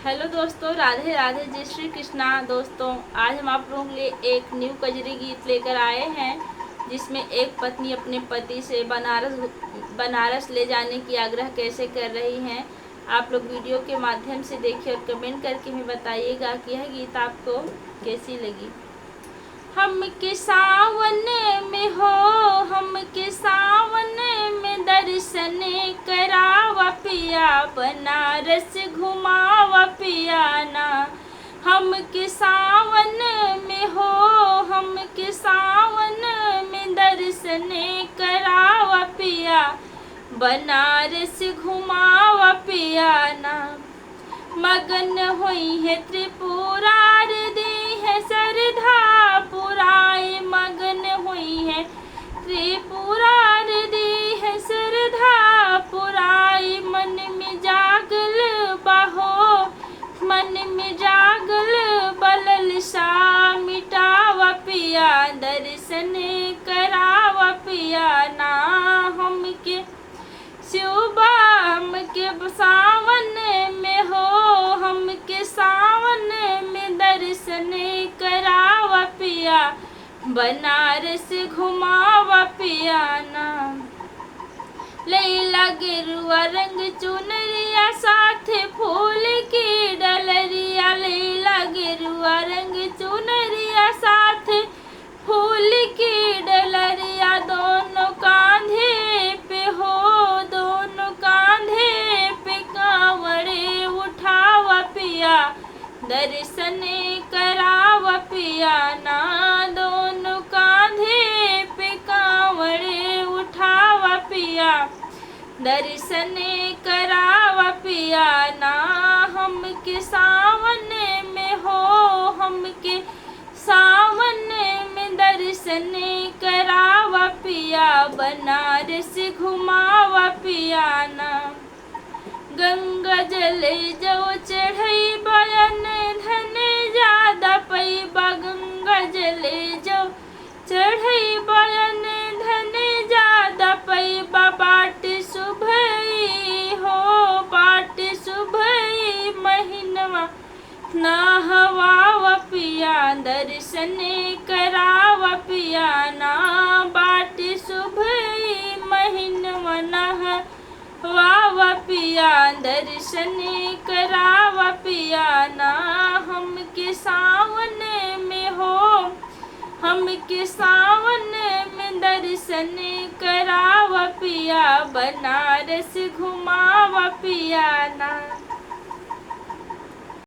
Hello दोस्तों, राधे राधे, जय श्री कृष्णा। दोस्तों, आज हम आप लोगों के लिए एक न्यू कजरी गीत लेकर आए हैं जिसमें एक पत्नी अपने पति से बनारस ले जाने की आग्रह कैसे कर रही हैं। आप लोग वीडियो के माध्यम से देखिए और कमेंट करके हमें बताइएगा कि यह गीत आपको कैसी लगी। हम के सावन में हो, हम के सावन में दर्शन करावा पिया, बनारस घुमावा पिया ना। हम के सावन में हो, हम के सावन में दर्शन करावा पिया, बनारस घुमावा पिया ना। मगन हुई है त्रिपुरार दी है सरधा पुराए, मगन हुई है त्रिपुरार दी है सरधा पुराए। मन में जागल बहो, मन में जागल बलल सा मिटावा पिया, दर्शन करावा पिया ना। हम के शिवबाम के सावन में हो, हम के सावन में दर्शन करावा पिया, बनारस घुमावा पिया ना। लैला गेरुआ रंग चुनरिया साथ फूल की डलरिया, लैला गेरुआ रंग चुनरिया साथ फूल की डलरिया। दोनों कांधे पे हो, दोनों कांधे पे कांवड़े उठावा पिया, दर्शन करावा पिया ना। दोनों कांधे पे कांवड़े उठावा पिया, दर्शन करावा पिया ना। हम के सावन में हो, हम के सावन में दर्शन करावा पिया, बनारस घुमावा पिया ना। गंगा जल जो चढ़ई बयन धन ज्यादा पैबा, गंगा जल जो चढ़ई बयन धन ज्यादा पैबा। बाट सुभई हो, बाट सुभई महीनवा नहवावा पिया, दर्शन करावा पिया ना। बाट सुभई महीनवा नहवावा पिया, दर्शन करावा पिया ना। हम के सावन में हो, हम के सावन में दर्शन करावा पिया, बनारस घुमावा पिया ना।